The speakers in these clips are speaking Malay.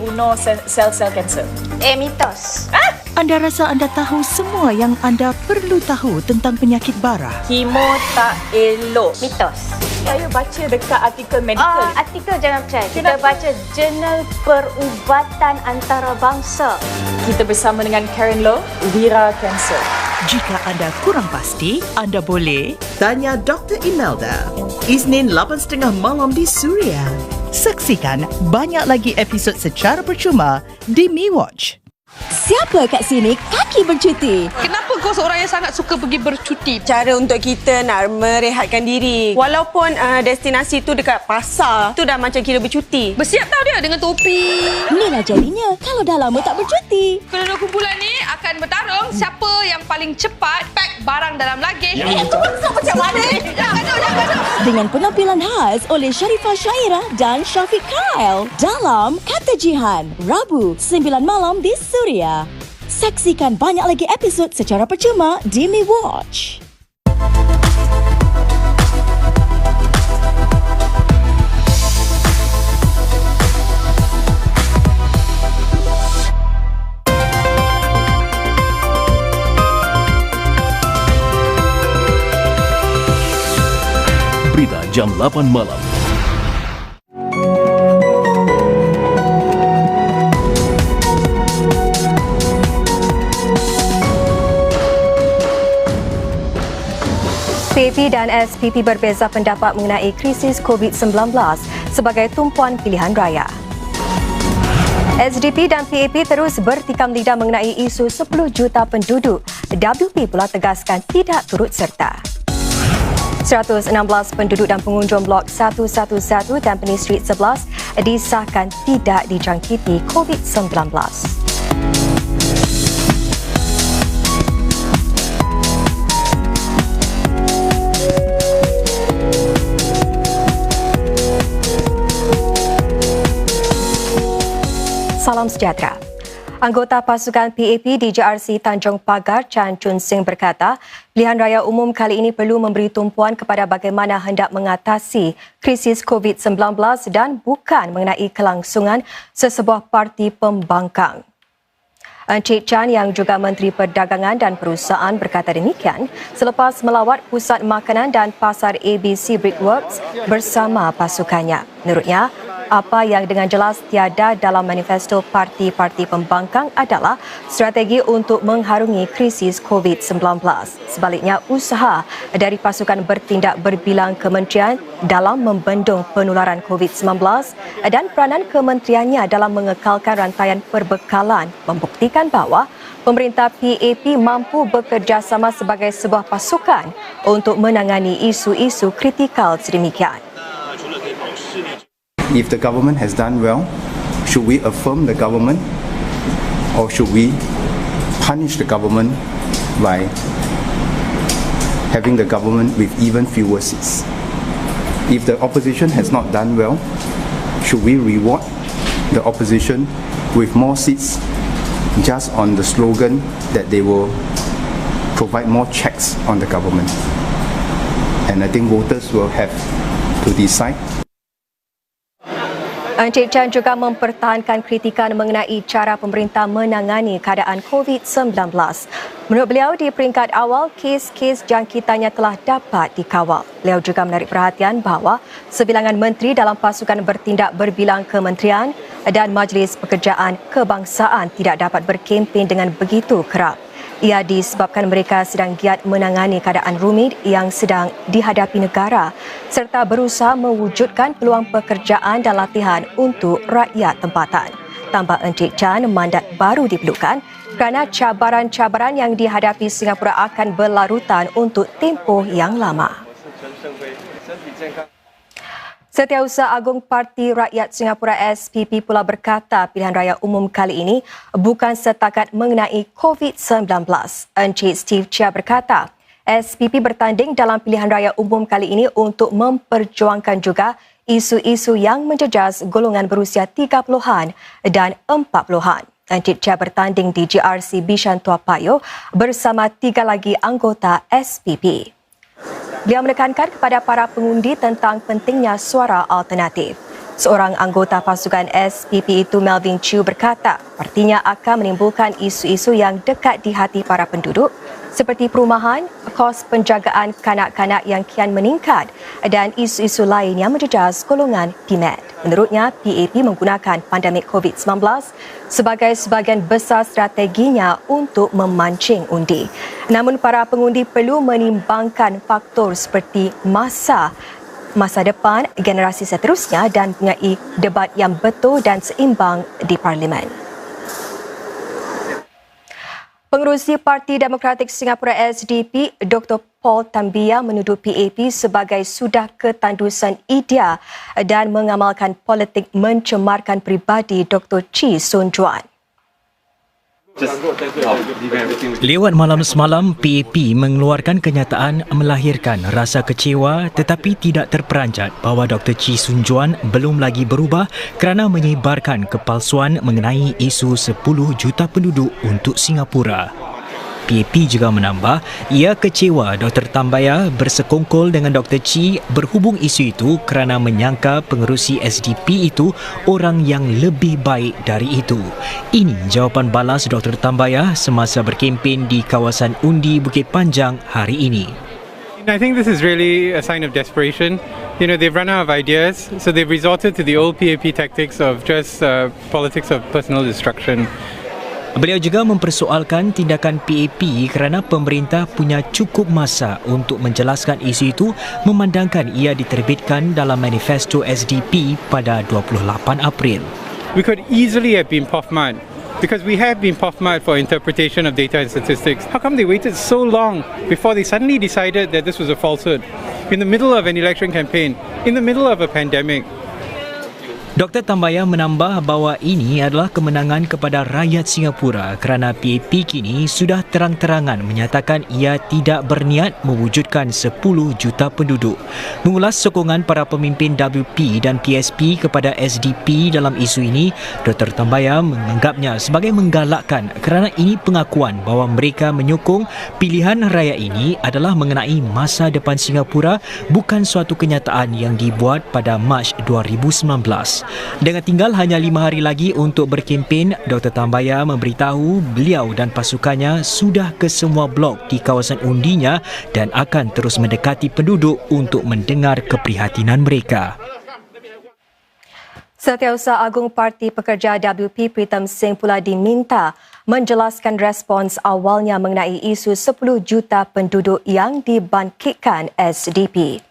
membunuh sel-sel kanser. Mitos. Anda rasa anda tahu semua yang anda perlu tahu tentang penyakit bara? Kemo tak elok. Mitos. Saya baca dekat artikel medical. Artikel jangan percaya. Kita baca jurnal perubatan antarabangsa. Kita bersama dengan Karen Low, Wira Cancer. Jika anda kurang pasti, anda boleh Tanya Dr. Imelda. Isnin 8.30 malam di Suria. saksikan banyak lagi episod secara percuma di MeWatch. Siapa kat sini kaki bercuti? Kenapa kau seorang yang sangat suka pergi bercuti? Cara untuk kita nak merehatkan diri. Walaupun destinasi tu dekat pasar, tu dah macam kira bercuti. Bersiap tau dia dengan topi. Inilah jadinya kalau dah lama tak bercuti. Kedua-dua kumpulan ni akan bertarung siapa yang paling cepat pack barang dalam luggage. Itu maksud macam mana? Jangan gaduh. Dengan penampilan khas oleh Sharifah Syairah dan Syafiq Kyle dalam Kata Jihan, Rabu 9 malam di Suria. Saksikan banyak lagi episod secara percuma di MeWatch. Berita jam 8 malam. PAP dan SPP berbeza pendapat mengenai krisis COVID-19 sebagai tumpuan pilihan raya. SDP dan PAP terus bertikam lidah mengenai isu 10 juta penduduk. WP pula tegaskan tidak turut serta. 116 penduduk dan pengunjung Blok 111 Tampines Street 11 disahkan tidak dijangkiti COVID-19. Salam sejahtera. Anggota pasukan PAP di JRC Tanjung Pagar, Chan Chun Sing berkata, pilihan raya umum kali ini perlu memberi tumpuan kepada bagaimana hendak mengatasi krisis COVID-19 dan bukan mengenai kelangsungan sesebuah parti pembangkang. Encik Chan yang juga Menteri Perdagangan dan Perusahaan berkata demikian selepas melawat pusat makanan dan pasar ABC Brickworks bersama pasukannya. Menurutnya, apa yang dengan jelas tiada dalam manifesto parti-parti pembangkang adalah strategi untuk mengharungi krisis COVID-19. Sebaliknya, usaha dari pasukan bertindak berbilang kementerian dalam membendung penularan COVID-19 dan peranan kementeriannya dalam mengekalkan rantaian perbekalan membuktikan bahawa pemerintah PAP mampu bekerjasama sebagai sebuah pasukan untuk menangani isu-isu kritikal sedemikian. If the government has done well, should we affirm the government or should we punish the government by having the government with even fewer seats? If the opposition has not done well, should we reward the opposition with more seats just on the slogan that they will provide more checks on the government? And I think voters will have to decide. Encik Chan juga mempertahankan kritikan mengenai cara pemerintah menangani keadaan COVID-19. Menurut beliau, di peringkat awal, kes-kes jangkitannya telah dapat dikawal. Beliau juga menarik perhatian bahawa sebilangan menteri dalam pasukan bertindak berbilang kementerian dan Majlis Pekerjaan Kebangsaan tidak dapat berkempen dengan begitu kerap. Ia disebabkan mereka sedang giat menangani keadaan rumit yang sedang dihadapi negara serta berusaha mewujudkan peluang pekerjaan dan latihan untuk rakyat tempatan. Tambah Encik Chan, mandat baru diperlukan kerana cabaran-cabaran yang dihadapi Singapura akan berlarutan untuk tempoh yang lama. Setiausaha Agung Parti Rakyat Singapura SPP pula berkata pilihan raya umum kali ini bukan setakat mengenai COVID-19. Encik Steve Chia berkata, SPP bertanding dalam pilihan raya umum kali ini untuk memperjuangkan juga isu-isu yang menjejas golongan berusia 30-an dan 40-an. Encik Chia bertanding di JRC Bishan Tua Payoh bersama 3 lagi anggota SPP. Beliau menekankan kepada para pengundi tentang pentingnya suara alternatif. Seorang anggota pasukan SPP itu, Melvin Chew, berkata partinya akan menimbulkan isu-isu yang dekat di hati para penduduk seperti perumahan, kos penjagaan kanak-kanak yang kian meningkat dan isu-isu lain yang menjejas golongan PMED. Menurutnya, PAP menggunakan pandemik COVID-19 sebagai sebahagian besar strateginya untuk memancing undi. Namun para pengundi perlu menimbangkan faktor seperti masa depan, generasi seterusnya dan mempunyai debat yang betul dan seimbang di Parlimen. Pengerusi Parti Demokratik Singapura SDP, Dr. Paul Tambia menuduh PAP sebagai sudah ketandusan idea dan mengamalkan politik mencemarkan peribadi Dr. Chee Soon Juan. Lewat malam semalam, PAP mengeluarkan kenyataan melahirkan rasa kecewa tetapi tidak terperanjat bahawa Dr. Chee Soon Juan belum lagi berubah kerana menyebarkan kepalsuan mengenai isu 10 juta penduduk untuk Singapura. PAP juga menambah, ia kecewa Dr. Tambaya bersekongkol dengan Dr. Chee berhubung isu itu kerana menyangka pengerusi SDP itu orang yang lebih baik dari itu. Ini jawapan balas Dr. Tambaya semasa berkempen di kawasan undi Bukit Panjang hari ini. I think this is really a sign of desperation. You know, they've run out of ideas, so they've resorted to the old PAP tactics of just politics of personal destruction. Beliau juga mempersoalkan tindakan PAP kerana pemerintah punya cukup masa untuk menjelaskan isu itu memandangkan ia diterbitkan dalam manifesto SDP pada 28 April. We could easily have been POFMAD because we have been POFMAD for interpretation of data and statistics. How come they waited so long before they suddenly decided that this was a falsehood? In the middle of an election campaign, in the middle of a pandemic. Dr. Tambaya menambah bahawa ini adalah kemenangan kepada rakyat Singapura kerana PAP kini sudah terang-terangan menyatakan ia tidak berniat mewujudkan 10 juta penduduk. Mengulas sokongan para pemimpin WP dan PSP kepada SDP dalam isu ini, Dr. Tambaya menganggapnya sebagai menggalakkan kerana ini pengakuan bahawa mereka menyokong pilihan raya ini adalah mengenai masa depan Singapura, bukan suatu kenyataan yang dibuat pada Mac 2019. Dengan tinggal hanya 5 hari lagi untuk berkempen, Dr. Tambaya memberitahu beliau dan pasukannya sudah ke semua blok di kawasan undinya dan akan terus mendekati penduduk untuk mendengar keprihatinan mereka. Setiausaha Agung Parti Pekerja WP Pritam Singh pula diminta menjelaskan respons awalnya mengenai isu 10 juta penduduk yang dibangkitkan SDP.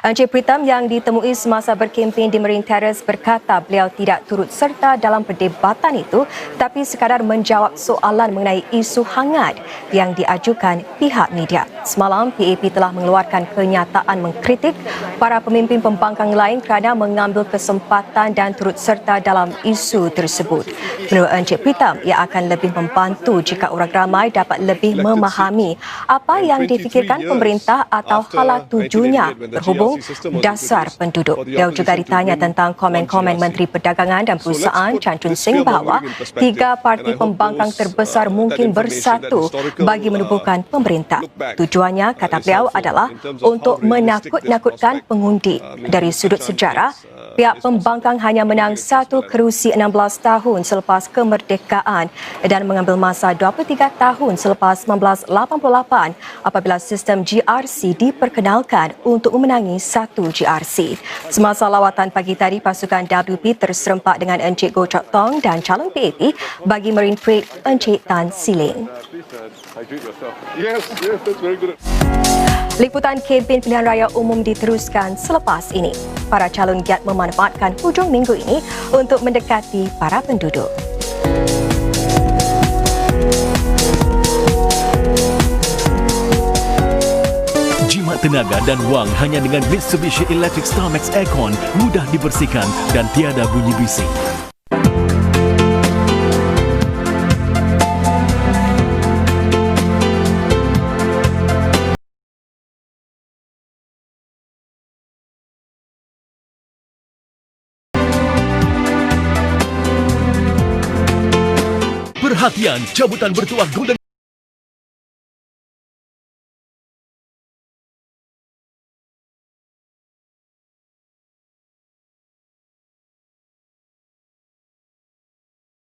Encik Pritam yang ditemui semasa berkempen di Marine Terrace berkata beliau tidak turut serta dalam perdebatan itu tapi sekadar menjawab soalan mengenai isu hangat yang diajukan pihak media. Semalam, PAP telah mengeluarkan kenyataan mengkritik para pemimpin pembangkang lain kerana mengambil kesempatan dan turut serta dalam isu tersebut. Menurut Encik Pritam, ia akan lebih membantu jika orang ramai dapat lebih memahami apa yang difikirkan pemerintah atau hala tujunya berhubung dasar penduduk. Beliau juga ditanya tentang komen-komen Menteri Perdagangan dan Perusahaan Chan Chun Sing bahawa 3 parti pembangkang terbesar mungkin bersatu bagi menubuhkan pemerintah. Tujuannya, kata beliau, adalah untuk menakut-nakutkan pengundi. Dari sudut sejarah, pihak pembangkang hanya menang 1 kerusi 16 tahun selepas kemerdekaan dan mengambil masa 23 tahun selepas 1988 apabila sistem GRC diperkenalkan untuk memenangi 1 GRC. Semasa lawatan pagi tadi, pasukan WP terserempak dengan Encik Goh Chok Tong dan calon PAP bagi Marine Parade Encik Tan Siling. Liputan kempen pilihan raya umum diteruskan selepas ini. Para calon giat memanfaatkan hujung minggu ini untuk mendekati para penduduk. Jimat tenaga dan wang hanya dengan Mitsubishi Electric Starmax Aircon, mudah dibersihkan dan tiada bunyi bising. Perhatian, cabutan bertuah Golden